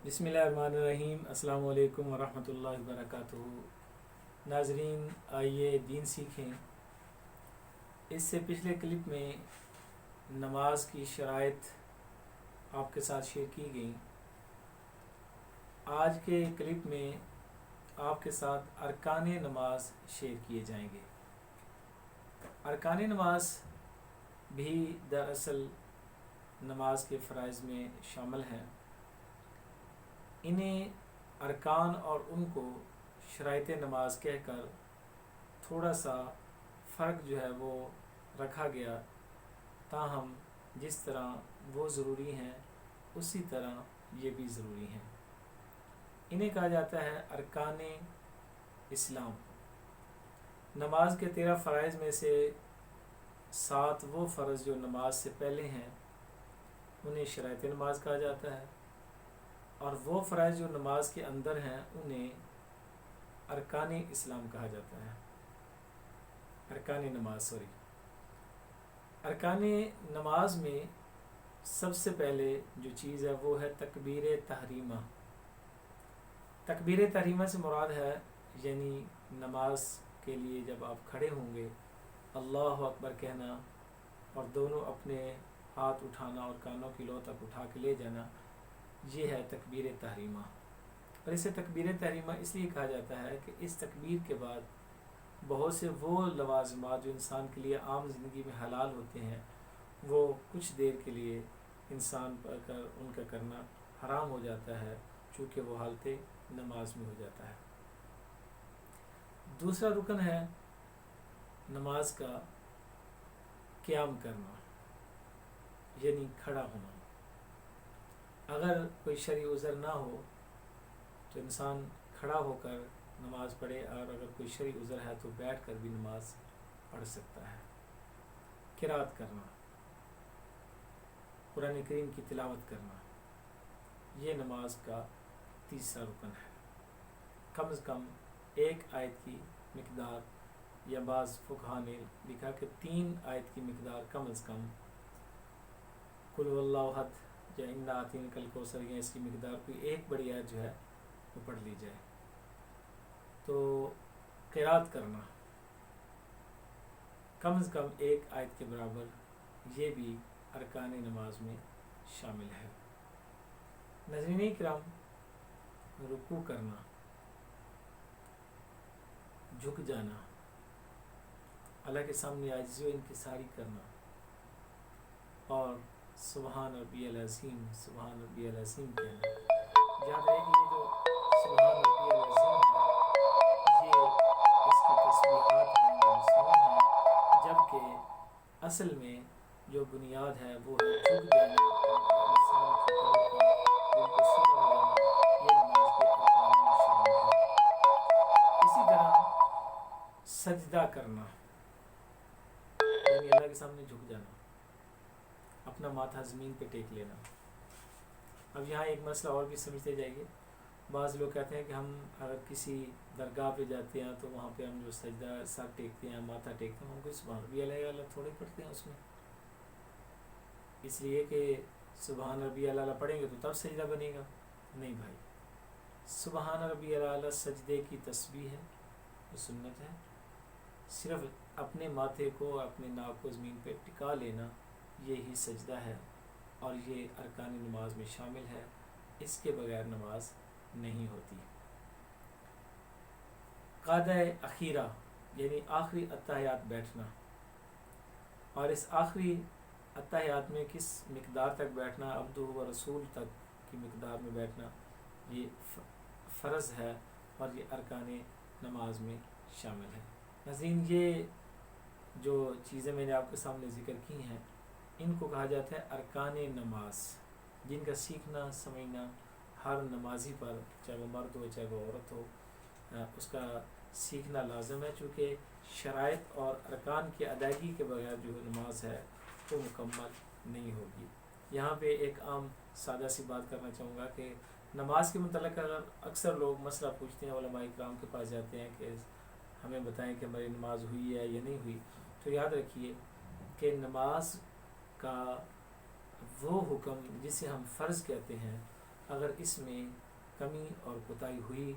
بسم اللہ الرحمن الرحیم۔ السلام علیکم ورحمۃ اللہ وبرکاتہ۔ ناظرین، آئیے دین سیکھیں۔ اس سے پچھلے کلپ میں نماز کی شرائط آپ کے ساتھ شیئر کی گئیں۔ آج کے کلپ میں آپ کے ساتھ ارکان نماز شیئر کیے جائیں گے۔ ارکان نماز بھی دراصل نماز کے فرائض میں شامل ہیں۔ انہیں ارکان اور ان کو شرائط نماز کہہ کر تھوڑا سا فرق جو ہے وہ رکھا گیا، تاہم جس طرح وہ ضروری ہیں اسی طرح یہ بھی ضروری ہیں۔ انہیں کہا جاتا ہے ارکان اسلام۔ نماز کے 13 فرائض میں سے 7 وہ فرض جو نماز سے پہلے ہیں انہیں شرائط نماز کہا جاتا ہے، اور وہ فرائض جو نماز کے اندر ہیں انہیں ارکان اسلام کہا جاتا ہے۔ ارکان نماز میں سب سے پہلے جو چیز ہے وہ ہے تکبیر تحریمہ۔ تکبیر تحریمہ سے مراد ہے یعنی نماز کے لیے جب آپ کھڑے ہوں گے اللہ اکبر کہنا اور دونوں اپنے ہاتھ اٹھانا اور کانوں کی لو تک اٹھا کے لے جانا، یہ ہے تکبیر تحریمہ۔ اور اسے تکبیر تحریمہ اس لیے کہا جاتا ہے کہ اس تکبیر کے بعد بہت سے وہ لوازمات جو انسان کے لیے عام زندگی میں حلال ہوتے ہیں وہ کچھ دیر کے لیے انسان پر ان کا کرنا حرام ہو جاتا ہے، چونکہ وہ حالت نماز میں ہو جاتا ہے۔ دوسرا رکن ہے نماز کا قیام کرنا، یعنی کھڑا ہونا۔ اگر کوئی شرعی عذر نہ ہو تو انسان کھڑا ہو کر نماز پڑھے، اور اگر کوئی شرعی عذر ہے تو بیٹھ کر بھی نماز پڑھ سکتا ہے۔ قرات کرنا، قرآن کریم کی تلاوت کرنا، یہ نماز کا تیسرا رکن ہے۔ کم از کم ایک آیت کی مقدار، یا بعض فقہا نے لکھا کہ 3 آیت کی مقدار کم از کم، قل هو اللہ احد یا انا اعطیناک الکوثر، یا اس کی مقدار کوئی ایک بڑی آیت جو ہے وہ پڑھ لی جائے۔ تو قرات کرنا کم از کم ایک آیت کے برابر، یہ بھی ارکان نماز میں شامل ہے۔ ناظرین کرام، رکوع کرنا، جھک جانا، اللہ کے سامنے عاجزی و انکساری کرنا، اور سبحان ربی العظیم سبحان ربی العظیم کہنا۔ یاد رہے کہ یہ جو سبحان ربی العظیم ہے یہ اس کی تسبیحات ہیں، جو مسنون ہیں، جبکہ اصل میں جو بنیاد ہے وہ ہے جھک جانا اور انسان کی کمر کا بالکل سیدھا ہو جانا، یہ نماز کے ارکان میں شامل ہے۔ اسی طرح سجدہ کرنا، یعنی اللہ کے سامنے جھک جانا، اپنا ماتھا زمین پہ ٹیک لینا۔ اب یہاں ایک مسئلہ اور بھی سمجھتے جائیے۔ بعض لوگ کہتے ہیں کہ ہم اگر کسی درگاہ پہ جاتے ہیں تو وہاں پہ ہم جو سجدہ سر ٹیکتے ہیں، ماتھا ٹیکتے ہیں، ہم کوئی سبحان ربی اعلیٰ تھوڑے پڑھتے ہیں اس میں، اس لیے کہ سبحان ربی اعلیٰ پڑھیں گے تو تب سجدہ بنے گا؟ نہیں بھائی، سبحان ربی اعلیٰ سجدے کی تسبیح ہے، وہ سنت ہے۔ صرف اپنے ماتھے کو، اپنے ناک کو زمین پہ ٹکا لینا یہی سجدہ ہے، اور یہ ارکان نماز میں شامل ہے۔ اس کے بغیر نماز نہیں ہوتی۔ قعدہ اخیرہ یعنی آخری اتحیات بیٹھنا، اور اس آخری اتحیات میں کس مقدار تک بیٹھنا، عبدہ و رسول تک کی مقدار میں بیٹھنا، یہ فرض ہے اور یہ ارکان نماز میں شامل ہے۔ ناظرین، یہ جو چیزیں میں نے آپ کے سامنے ذکر کی ہیں ان کو کہا جاتا ہے ارکان نماز، جن کا سیکھنا سمجھنا ہر نمازی پر، چاہے وہ مرد ہو چاہے وہ عورت ہو، اس کا سیکھنا لازم ہے، چونکہ شرائط اور ارکان کی ادائیگی کے بغیر جو نماز ہے وہ مکمل نہیں ہوگی۔ یہاں پہ ایک عام سادہ سی بات کرنا چاہوں گا کہ نماز کے متعلق اکثر لوگ مسئلہ پوچھتے ہیں، علماء کرام کے پاس جاتے ہیں کہ ہمیں بتائیں کہ ہماری نماز ہوئی ہے یا نہیں ہوئی۔ تو یاد رکھیے کہ نماز کا وہ حکم جسے ہم فرض کہتے ہیں اگر اس میں کمی اور کوتاہی ہوئی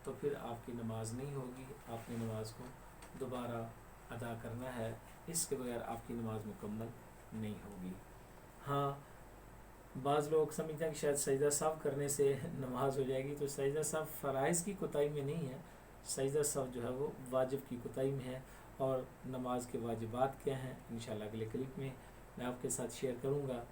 تو پھر آپ کی نماز نہیں ہوگی، آپ نے نماز کو دوبارہ ادا کرنا ہے، اس کے بغیر آپ کی نماز مکمل نہیں ہوگی۔ ہاں بعض لوگ سمجھتے ہیں کہ شاید سجدہ سہو کرنے سے نماز ہو جائے گی، تو سجدہ سہو فرائض کی کوتاہی میں نہیں ہے، سجدہ سہو جو ہے وہ واجب کی کوتاہی میں ہے۔ اور نماز کے واجبات کیا ہیں انشاءاللہ اگلے کلپ میں آپ کے ساتھ شیئر کروں گا۔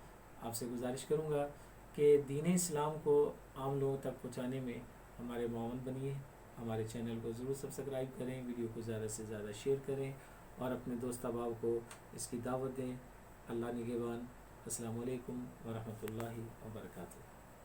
آپ سے گزارش کروں گا کہ دین اسلام کو عام لوگوں تک پہنچانے میں ہمارے معاون بنیے، ہمارے چینل کو ضرور سبسکرائب کریں، ویڈیو کو زیادہ سے زیادہ شیئر کریں اور اپنے دوست احباب کو اس کی دعوت دیں۔ اللہ نگہبان۔ السلام علیکم ورحمۃ اللہ وبرکاتہ۔